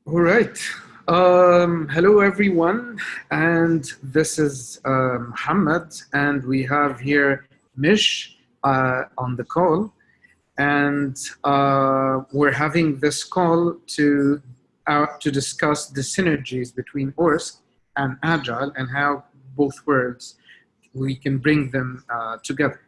All right. Hello, everyone. And this is Muhammad, and we have here Mish on the call. And we're having this call to discuss the synergies between ORSC and Agile and how both worlds we can bring them together.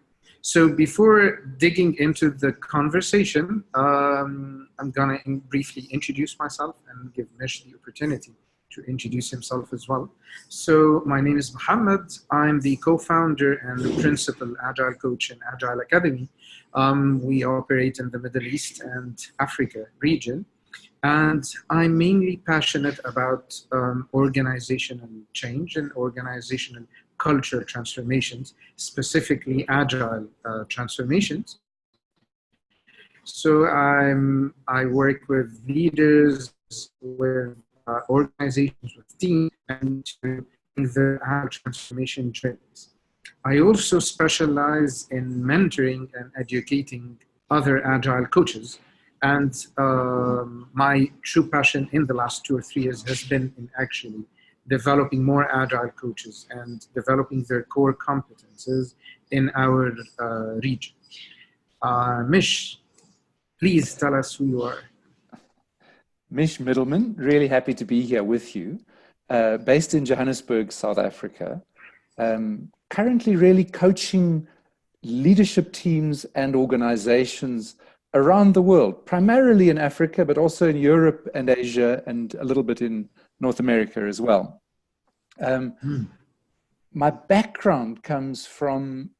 So before digging into the conversation, I'm gonna briefly introduce myself and give Mish the opportunity to introduce himself as well. So my name is Mohammed. I'm the co-founder and the principal Agile coach in Agile Academy. We operate in the Middle East and Africa region. And I'm mainly passionate about organizational change and organizational culture transformations, specifically agile transformations. So I work with leaders, with organizations, with teams, and to the agile transformation journeys. I also specialize in mentoring and educating other agile coaches. And my true passion in the last 2 or 3 years has been in actually developing more agile coaches and developing their core competences in our region. Mish, please tell us who you are. Mish Middleman, really happy to be here with you. Based in Johannesburg, South Africa. Currently really coaching leadership teams and organizations around the world, primarily in Africa, but also in Europe and Asia and a little bit in North America as well. My background comes from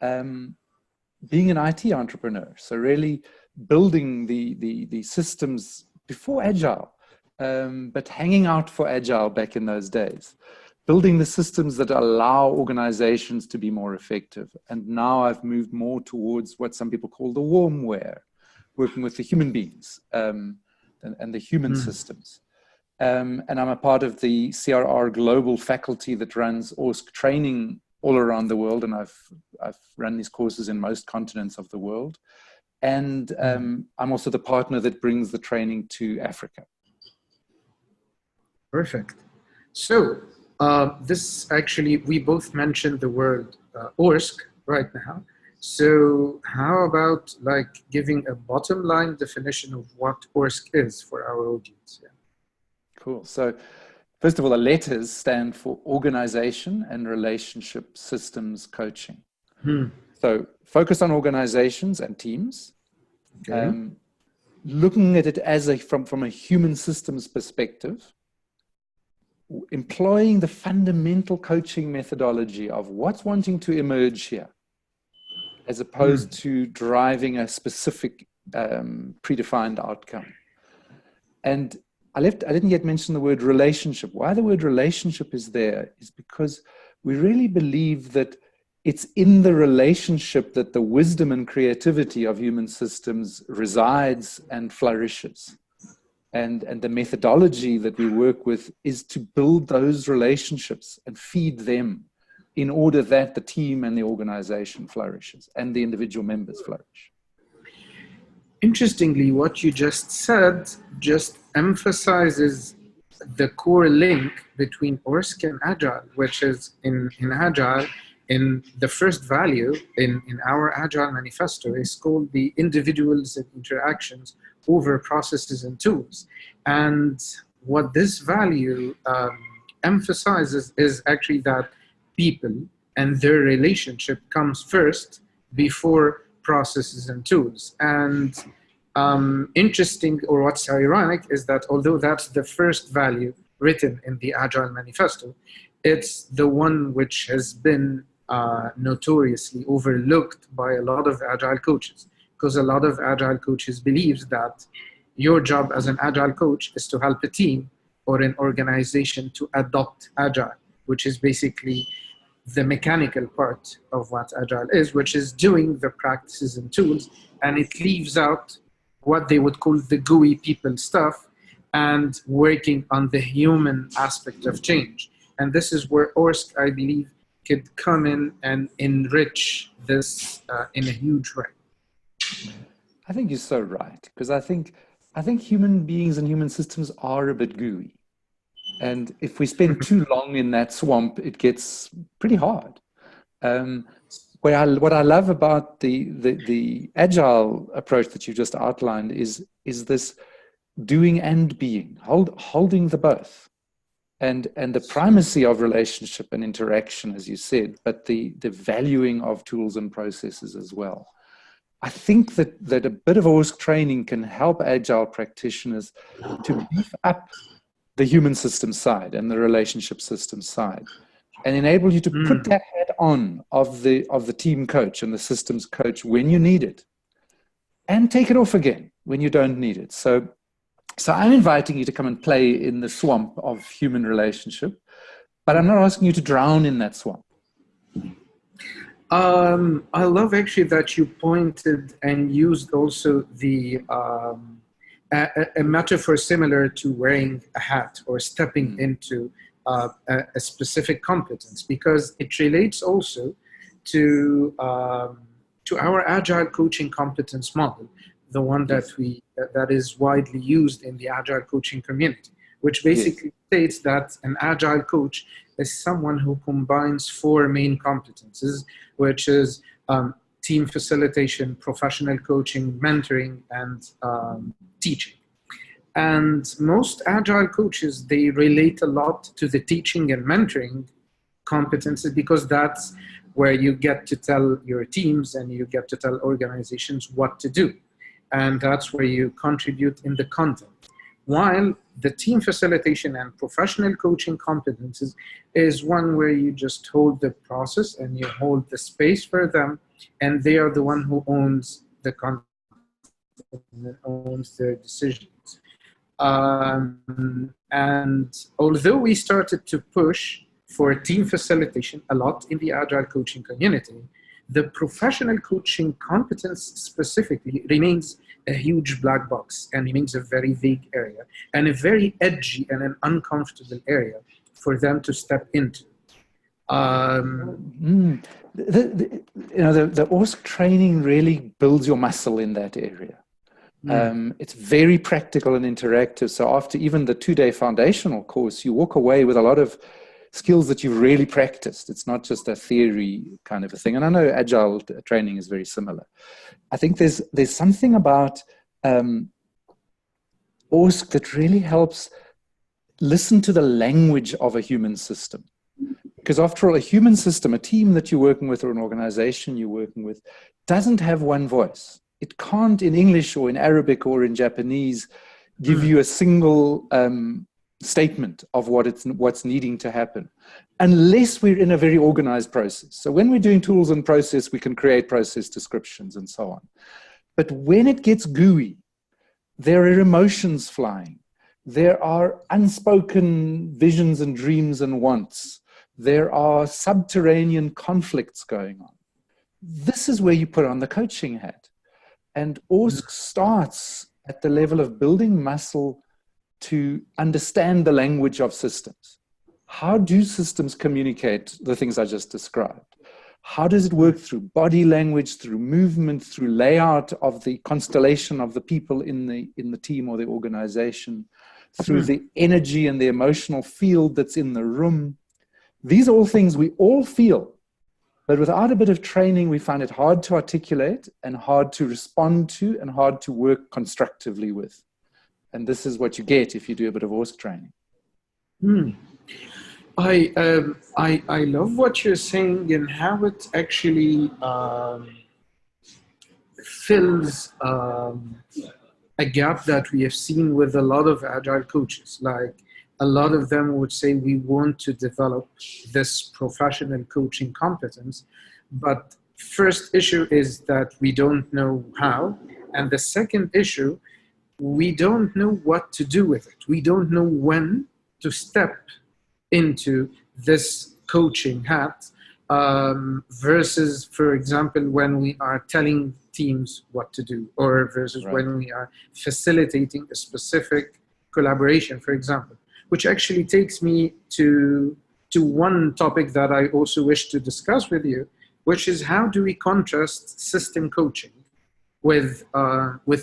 being an IT entrepreneur. So really building the systems before Agile, but hanging out for Agile back in those days. Building the systems that allow organizations to be more effective. And now I've moved more towards what some people call the warmware, working with the human beings and the human systems. And I'm a part of the CRR global faculty that runs ORSC training all around the world. And I've run these courses in most continents of the world. And I'm also the partner that brings the training to Africa. Perfect. So this actually, we both mentioned the word ORSC right now. So how about like giving a bottom line definition of what ORSC is for our audience? Yeah. Cool. So first of all, the letters stand for Organization and Relationship Systems Coaching. So focus on organizations and teams, looking at it as from a human systems perspective, employing the fundamental coaching methodology of what's wanting to emerge here, as opposed to driving a specific predefined outcome. And I didn't yet mention the word relationship. Why the word relationship is there is because we really believe that it's in the relationship that the wisdom and creativity of human systems resides and flourishes. And the methodology that we work with is to build those relationships and feed them in order that the team and the organization flourishes and the individual members flourish. Interestingly, what you just said just emphasizes the core link between ORSC and Agile, which is in Agile, in the first value in our Agile manifesto is called the individuals and interactions over processes and tools. And what this value emphasizes is actually that people and their relationship comes first before processes and tools. And interesting, or what's ironic, is that although that's the first value written in the Agile manifesto, it's the one which has been notoriously overlooked by a lot of Agile coaches, because a lot of Agile coaches believes that your job as an Agile coach is to help a team or an organization to adopt Agile, which is basically the mechanical part of what Agile is, which is doing the practices and tools, and it leaves out what they would call the GUI people stuff and working on the human aspect of change. And this is where ORSC, I believe, could come in and enrich this in a huge way. I think you're so right, because I think I think human beings and human systems are a bit gooey. And if we spend too long in that swamp, it gets pretty hard. What I love about the agile approach that you just outlined is this doing and being, holding the both. And the primacy of relationship and interaction, as you said, but the valuing of tools and processes as well. I think that a bit of ORSC training can help agile practitioners to beef up the human system side and the relationship system side, and enable you to put that hat on of the team coach and the systems coach when you need it, and take it off again when you don't need it. So I'm inviting you to come and play in the swamp of human relationship, but I'm not asking you to drown in that swamp. I love actually that you pointed and used also the a metaphor similar to wearing a hat or stepping into a specific competence, because it relates also to our agile coaching competence model, the one that is widely used in the agile coaching community, which basically states that an agile coach is someone who combines 4 main competences, which is team facilitation, professional coaching, mentoring, and teaching. And most agile coaches, they relate a lot to the teaching and mentoring competences, because that's where you get to tell your teams and you get to tell organizations what to do. And that's where you contribute in the content. While the team facilitation and professional coaching competences is one where you just hold the process and you hold the space for them, and they are the one who owns the content and owns their decisions. And although we started to push for team facilitation a lot in the agile coaching community, the professional coaching competence specifically remains a huge black box and remains a very vague area and a very edgy and an uncomfortable area for them to step into. The ORSC training really builds your muscle in that area. It's very practical and interactive. So after even the 2-day foundational course, you walk away with a lot of skills that you've really practiced. It's not just a theory kind of a thing. And I know agile training is very similar. I think there's something about ORSC that really helps listen to the language of a human system. Because after all, a human system, a team that you're working with or an organization you're working with, doesn't have one voice. It can't, in English or in Arabic or in Japanese, give you a single statement of what's needing to happen, unless we're in a very organized process. So when we're doing tools and process, we can create process descriptions and so on. But when it gets gooey, there are emotions flying. There are unspoken visions and dreams and wants. There are subterranean conflicts going on. This is where you put on the coaching hat. And ORSC starts at the level of building muscle to understand the language of systems. How do systems communicate the things I just described? How does it work through body language, through movement, through layout of the constellation of the people in the team or the organization, through the energy and the emotional field that's in the room? These are all things we all feel, but without a bit of training, we find it hard to articulate and hard to respond to and hard to work constructively with. And this is what you get if you do a bit of ORSC training. I love what you're saying and how it actually fills a gap that we have seen with a lot of agile coaches. Like, a lot of them would say we want to develop this professional coaching competence, but first issue is that we don't know how, and the second issue, we don't know what to do with it. We don't know when to step into this coaching hat versus, for example, when we are telling teams what to do, or versus when we are facilitating a specific collaboration, for example, which actually takes me to one topic that I also wish to discuss with you, which is how do we contrast system coaching with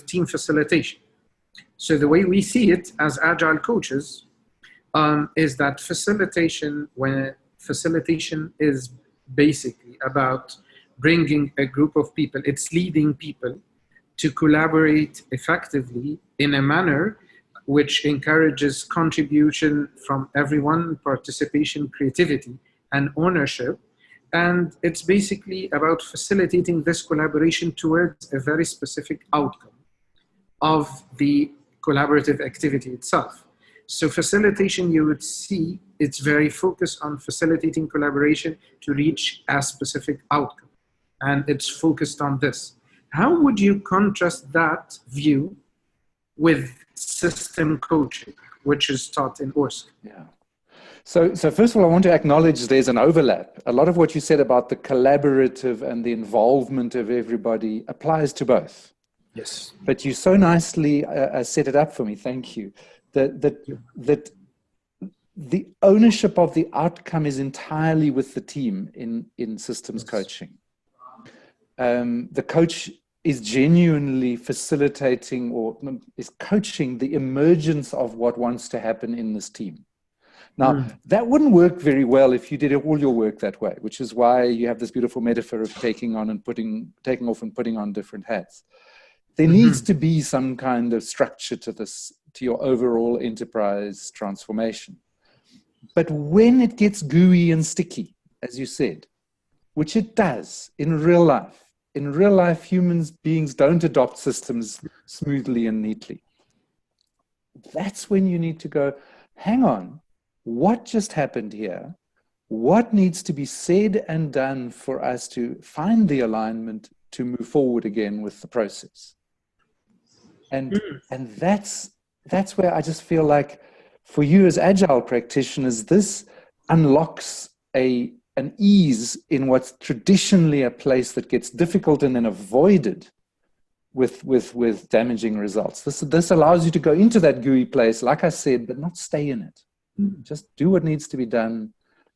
team facilitation? So the way we see it as agile coaches is that facilitation is basically about bringing a group of people, it's leading people to collaborate effectively in a manner which encourages contribution from everyone, participation, creativity, and ownership. And it's basically about facilitating this collaboration towards a very specific outcome of the collaborative activity itself. So facilitation, you would see, it's very focused on facilitating collaboration to reach a specific outcome. And it's focused on this. How would you contrast that view with system coaching, which is taught in ORSC? Yeah. So first of all, I want to acknowledge there's an overlap. A lot of what you said about the collaborative and the involvement of everybody applies to both. Yes. But you so nicely set it up for me. Thank you. That the ownership of the outcome is entirely with the team in systems coaching. The coach is genuinely facilitating or is coaching the emergence of what wants to happen in this team. Now, that wouldn't work very well if you did all your work that way, which is why you have this beautiful metaphor of taking off and putting on different hats. There needs to be some kind of structure to this, to your overall enterprise transformation. But when it gets gooey and sticky, as you said, which it does in real life, human beings don't adopt systems smoothly and neatly. That's when you need to go, hang on, what just happened here? What needs to be said and done for us to find the alignment to move forward again with the process? And that's where I just feel like for you as agile practitioners, this unlocks an ease in what's traditionally a place that gets difficult and then avoided with damaging results. This allows you to go into that gooey place, like I said, but not stay in it. Just do what needs to be done.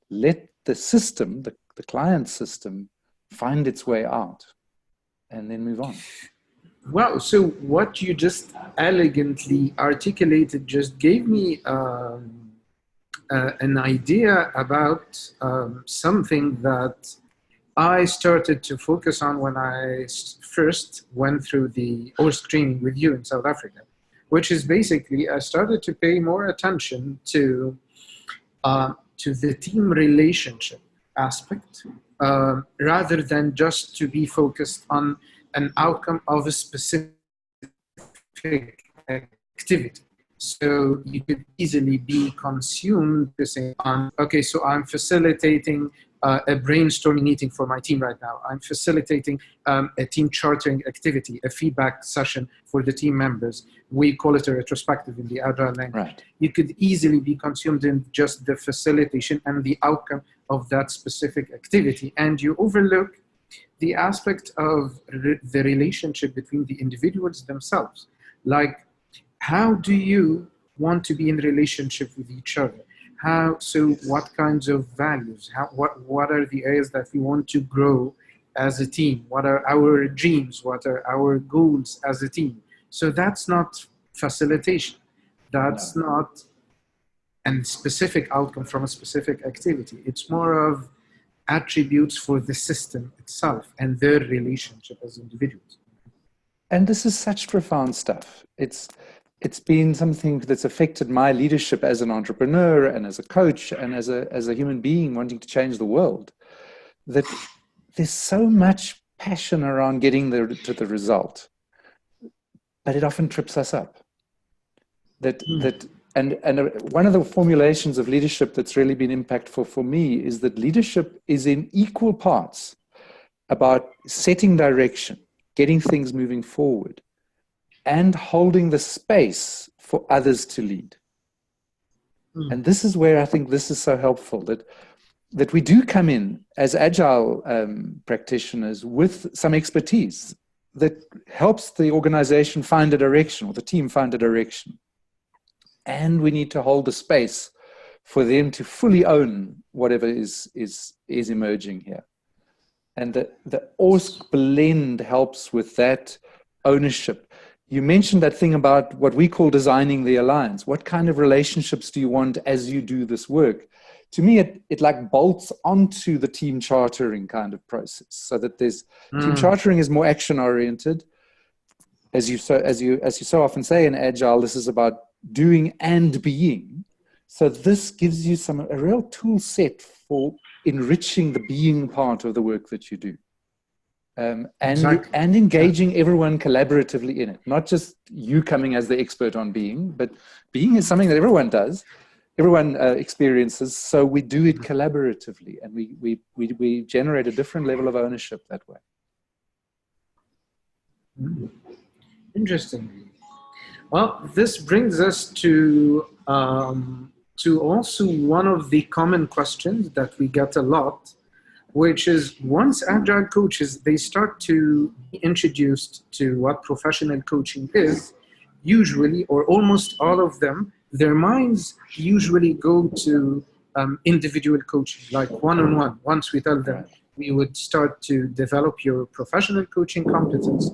Let the system, the client system, find its way out and then move on. Wow, so what you just elegantly articulated just gave me an idea about something that I started to focus on when I first went through the ORSC training with you in South Africa, which is basically I started to pay more attention to the team relationship aspect rather than just to be focused on an outcome of a specific activity. So you could easily be consumed on, okay, so I'm facilitating a brainstorming meeting for my team right now. I'm facilitating a team chartering activity, a feedback session for the team members. We call it a retrospective in the Agile language. Right. You could easily be consumed in just the facilitation and the outcome of that specific activity. And you overlook the aspect of the relationship between the individuals themselves. Like, how do you want to be in relationship with each other? So what kinds of values? What are the areas that we want to grow as a team? What are our dreams? What are our goals as a team? So that's not facilitation. That's not a specific outcome from a specific activity. It's more of attributes for the system itself and their relationship as individuals. And this is such profound stuff. It's been something that's affected my leadership as an entrepreneur and as a coach and as a human being wanting to change the world, that there's so much passion around getting to the result, but it often trips us up. And one of the formulations of leadership that's really been impactful for me is that leadership is in equal parts about setting direction, getting things moving forward, and holding the space for others to lead. And this is where I think this is so helpful, that we do come in as agile practitioners with some expertise that helps the organization find a direction or the team find a direction. And we need to hold the space for them to fully own whatever is emerging here. And the ORSC blend helps with that ownership. you mentioned that thing about what we call designing the alliance. What kind of relationships do you want as you do this work? To me, it like bolts onto the team chartering kind of process, so that there's team chartering is more action oriented. As you so often say in Agile, this is about doing and being. So this gives you a real tool set for enriching the being part of the work that you do. And engaging everyone collaboratively in it, not just you coming as the expert on being, but being is something that everyone does, everyone experiences. So we do it collaboratively, and we generate a different level of ownership that way. Interesting. Well, this brings us to also one of the common questions that we get a lot, which is once Agile coaches, they start to be introduced to what professional coaching is, usually, or almost all of them, their minds usually go to individual coaching, like one-on-one. Once we tell them we would start to develop your professional coaching competence,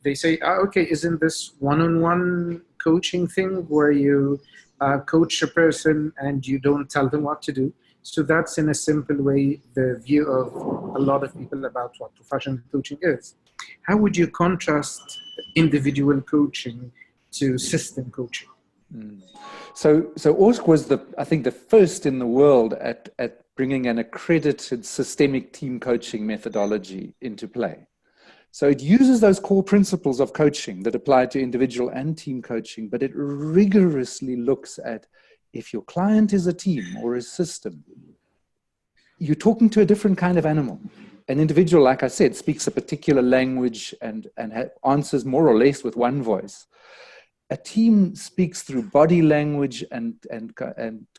they say, okay, isn't this one-on-one coaching thing where you coach a person and you don't tell them what to do? So that's in a simple way the view of a lot of people about what professional coaching is. How would you contrast individual coaching to system coaching? So ORSC was I think the first in the world at bringing an accredited systemic team coaching methodology into play. So it uses those core principles of coaching that apply to individual and team coaching, but it rigorously looks at if your client is a team or a system, you're talking to a different kind of animal. An individual, like I said, speaks a particular language and answers more or less with one voice. A team speaks through body language and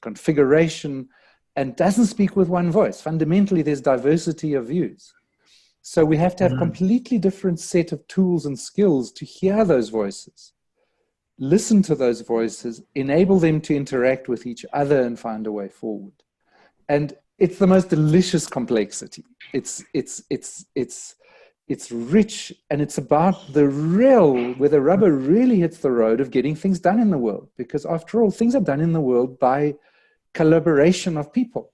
configuration and doesn't speak with one voice. Fundamentally, there's diversity of views. So we have to have completely different set of tools and skills to hear those voices, listen to those voices, enable them to interact with each other and find a way forward. And it's the most delicious complexity. It's rich, and it's about where the rubber really hits the road of getting things done in the world. Because after all, things are done in the world by collaboration of people,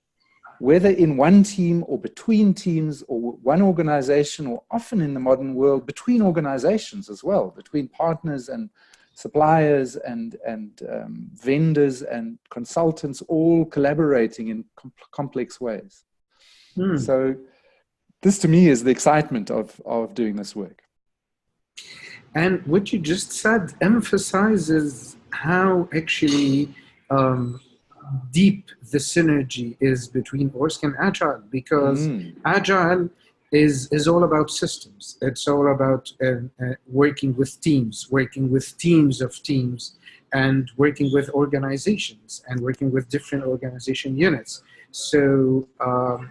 whether in one team or between teams or one organization, or often in the modern world, between organizations as well, between partners and suppliers and vendors and consultants, all collaborating in complex ways. So this to me is the excitement of doing this work. And what you just said emphasizes how actually deep the synergy is between ORSC and Agile, because Agile is all about systems. It's all about working with teams of teams, and working with organizations, and working with different organization units. So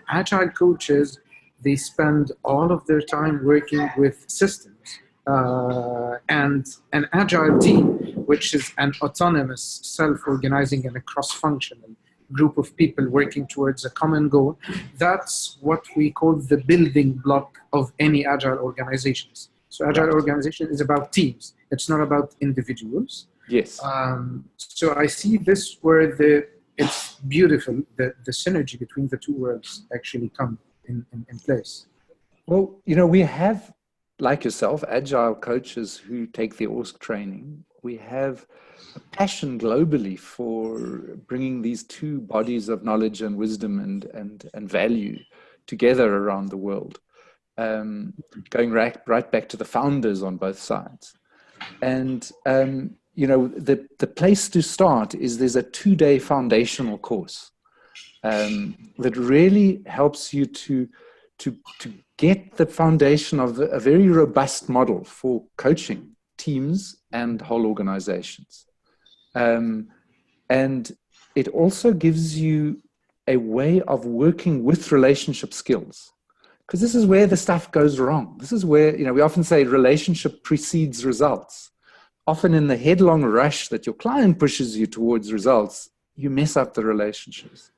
Agile coaches, they spend all of their time working with systems. And an Agile team, which is an autonomous, self-organizing and a cross-functional group of people working towards a common goal, that's what we call the building block of any Agile organizations. So Agile organization is about teams. It's not about individuals. Yes. So I see this where it's beautiful, the synergy between the two worlds actually come in place. Well, we have, like yourself, Agile coaches who take the ORSC training. We have a passion globally for bringing these two bodies of knowledge and wisdom and value together around the world, going right back to the founders on both sides. And, the place to start is there's a 2-day foundational course that really helps you to get the foundation of a very robust model for coaching teams and whole organizations. And it also gives you a way of working with relationship skills, because this is where the stuff goes wrong. This is where, we often say relationship precedes results. Often in the headlong rush that your client pushes you towards results, you mess up the relationships.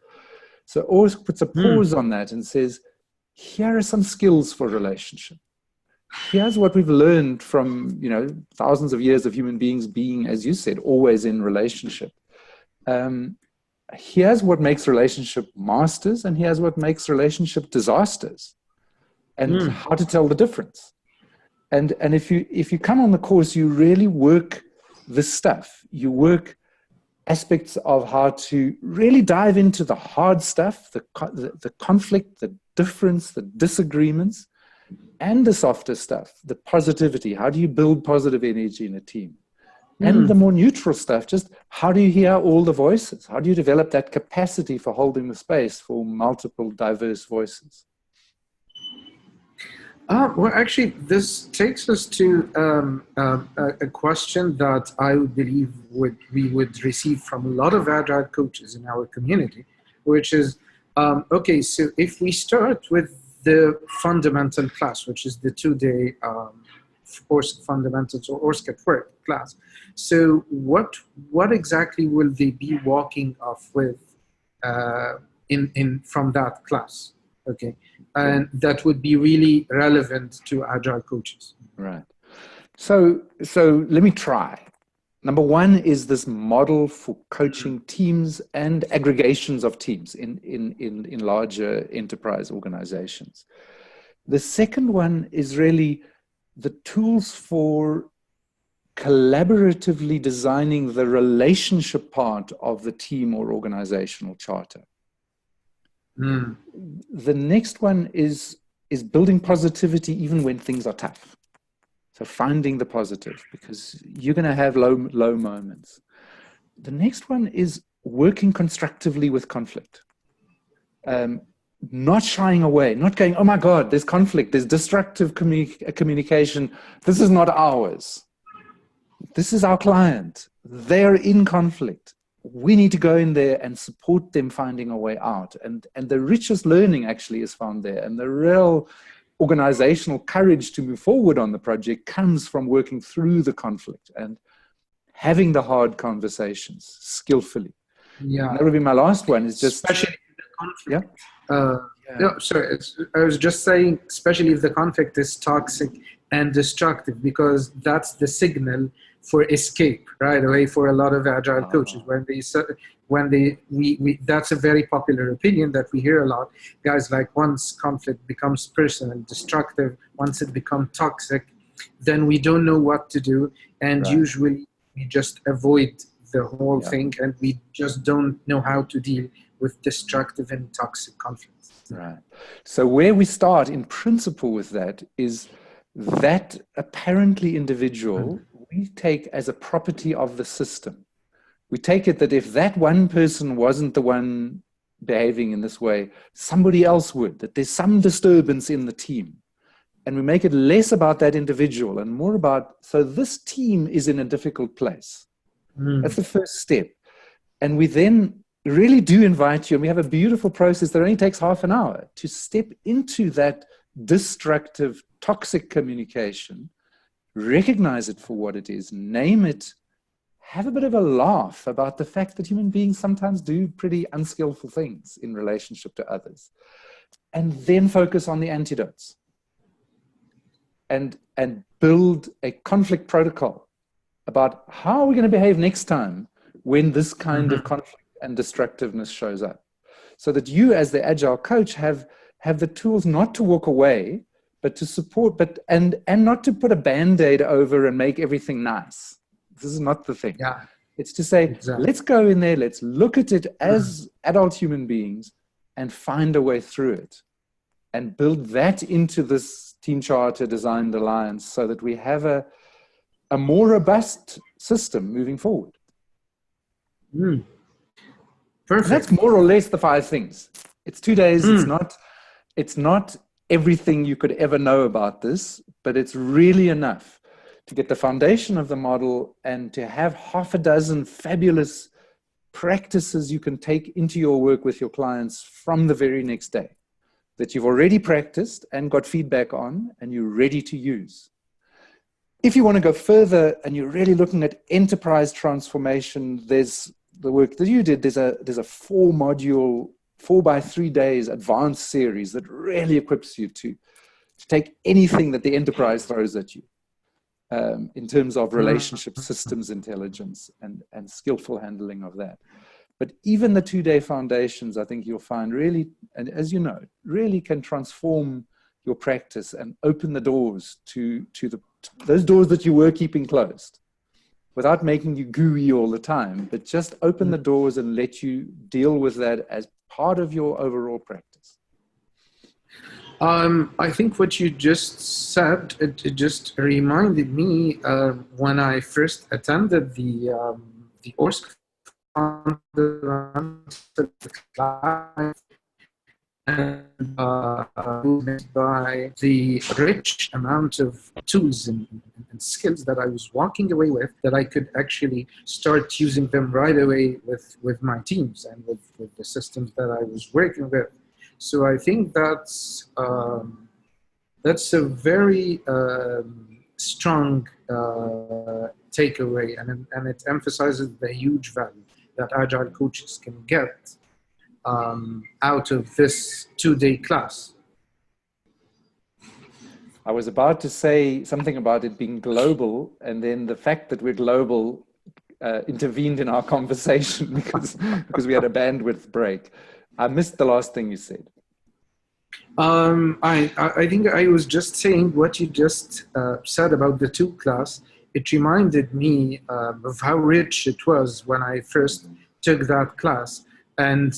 So ORSC puts a pause on that and says, here are some skills for relationship. here's what we've learned from, thousands of years of human beings being, as you said, always in relationship. Here's what makes relationship masters, and here's what makes relationship disasters, and how to tell the difference. And if you come on the course, you really work this stuff. You work aspects of how to really dive into the hard stuff, the conflict, the difference, the disagreements, and the softer stuff, the positivity. How do you build positive energy in a team? And the more neutral stuff, just how do you hear all the voices? How do you develop that capacity for holding the space for multiple diverse voices? Well, actually, this takes us to a question that I believe we would receive from a lot of Agile coaches in our community, which is, okay, so if we start with the fundamental class, which is the 2-day ORSC fundamentals or ORSC at work class, so what exactly will they be walking off with from that class? Okay, and that would be really relevant to Agile coaches. Right. So let me try. Number one is this model for coaching teams and aggregations of teams in larger enterprise organizations. The second one is really the tools for collaboratively designing the relationship part of the team or organizational charter. The next one is building positivity even when things are tough. So finding the positive, because you're going to have low moments. The next one is working constructively with conflict. Not shying away, not going, oh my God, there's conflict, there's destructive communication. This is not ours. This is our client. They're in conflict. We need to go in there and support them finding a way out. And the richest learning actually is found there. And the real organizational courage to move forward on the project comes from working through the conflict and having the hard conversations skillfully. Yeah. And that would be my last one, is just... Especially if the conflict. No, sorry. I was just saying, especially if the conflict is toxic and destructive, because that's the signal for escape right away for a lot of Agile coaches. That's a very popular opinion that we hear a lot. Guys, like, once conflict becomes personal, destructive, once it becomes toxic, then we don't know what to do, and usually we just avoid the whole thing, and we just don't know how to deal with destructive and toxic conflicts. Right. So where we start in principle with that is that apparently individual we take as a property of the system. We take it that if that one person wasn't the one behaving in this way, somebody else would, that there's some disturbance in the team. And we make it less about that individual and more about, so this team is in a difficult place. That's the first step. And we then really do invite you, and we have a beautiful process that only takes half an hour to step into that destructive, toxic communication, recognize it for what it is, name it, have a bit of a laugh about the fact that human beings sometimes do pretty unskillful things in relationship to others, and then focus on the antidotes and build a conflict protocol about how are we going to behave next time when this kind of conflict and destructiveness shows up, so that you as the Agile coach have the tools not to walk away, but to support, and not to put a Band-Aid over and make everything nice. This is not the thing. Yeah. It's to say, let's go in there, let's look at it as adult human beings and find a way through it and build that into this team charter designed alliance so that we have a more robust system moving forward. Perfect. And that's more or less the 5 things. It's 2 days. It's not everything you could ever know about this, but it's really enough to get the foundation of the model and to have half a dozen fabulous practices you can take into your work with your clients from the very next day that you've already practiced and got feedback on and you're ready to use. If you want to go further and you're really looking at enterprise transformation, there's the work that you did. There's a 4-module, 4 by 3 days advanced series that really equips you to take anything that the enterprise throws at you in terms of relationship systems intelligence and skillful handling of that. But even the 2-day foundations, I think you'll find really, and as you know, really can transform your practice and open the doors to those doors that you were keeping closed, without making you gooey all the time, but just open the doors and let you deal with that as part of your overall practice. I think what you just said, it just reminded me when I first attended the ORSC class, and by the rich amount of tools and skills that I was walking away with, that I could actually start using them right away with my teams and with the systems that I was working with. So I think that's a very strong takeaway, and it emphasizes the huge value that Agile coaches can get out of this 2-day class. I was about to say something about it being global, and then the fact that we're global intervened in our conversation because we had a bandwidth break. I missed the last thing you said. I think I was just saying what you just said about the 2 class. It reminded me of how rich it was when I first took that class. And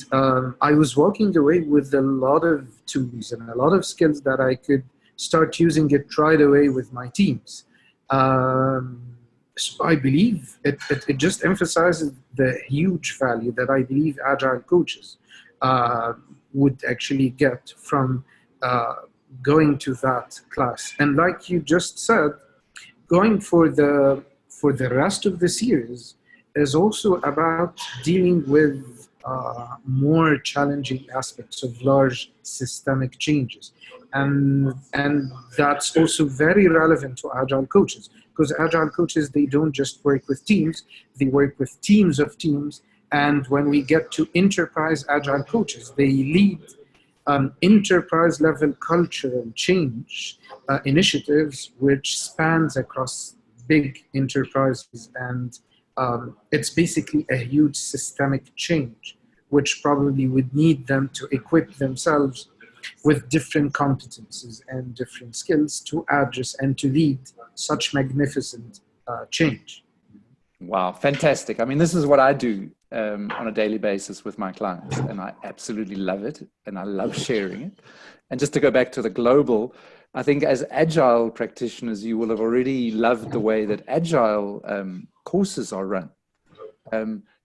I was walking away with a lot of tools and a lot of skills that I could start using it right away with my teams. So I believe it just emphasizes the huge value that I believe Agile coaches would actually get from going to that class. And like you just said, going for the rest of the series is also about dealing with more challenging aspects of large systemic changes. And that's also very relevant to Agile coaches, because Agile coaches, they don't just work with teams, they work with teams of teams. And when we get to enterprise Agile coaches, they lead enterprise level cultural change initiatives, which spans across big enterprises. And it's basically a huge systemic change, which probably would need them to equip themselves with different competencies and different skills to address and to lead such magnificent change. Wow, fantastic. I mean, this is what I do on a daily basis with my clients, and I absolutely love it, and I love sharing it. And just to go back to the global, I think as Agile practitioners, you will have already loved the way that Agile courses are run.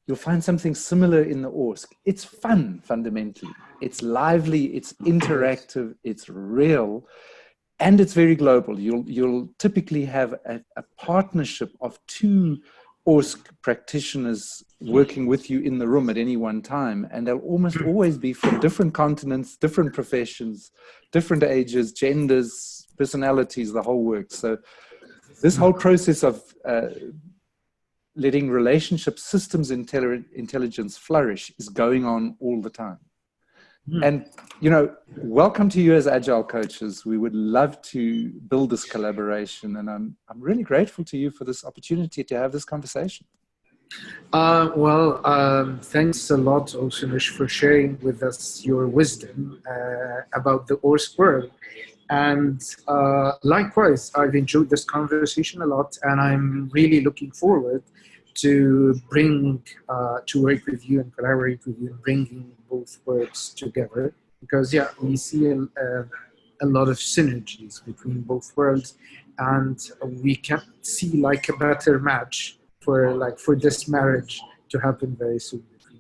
You'll find something similar in the ORSC. It's fun, fundamentally. It's lively, it's interactive, it's real, and it's very global. You'll typically have a partnership of 2 ORSC practitioners working with you in the room at any one time, and they'll almost always be from different continents, different professions, different ages, genders, personalities, the whole works. So this whole process of letting relationship systems intelligence flourish is going on all the time. And, you know, welcome to you as Agile coaches. We would love to build this collaboration, and I'm really grateful to you for this opportunity to have this conversation. Thanks a lot, Osunish, for sharing with us your wisdom about the ORSC world. And likewise, I've enjoyed this conversation a lot, and I'm really looking forward to work with you and collaborate with you in bringing both worlds together, because we see a lot of synergies between both worlds, and we can see like a better match for this marriage to happen very soon between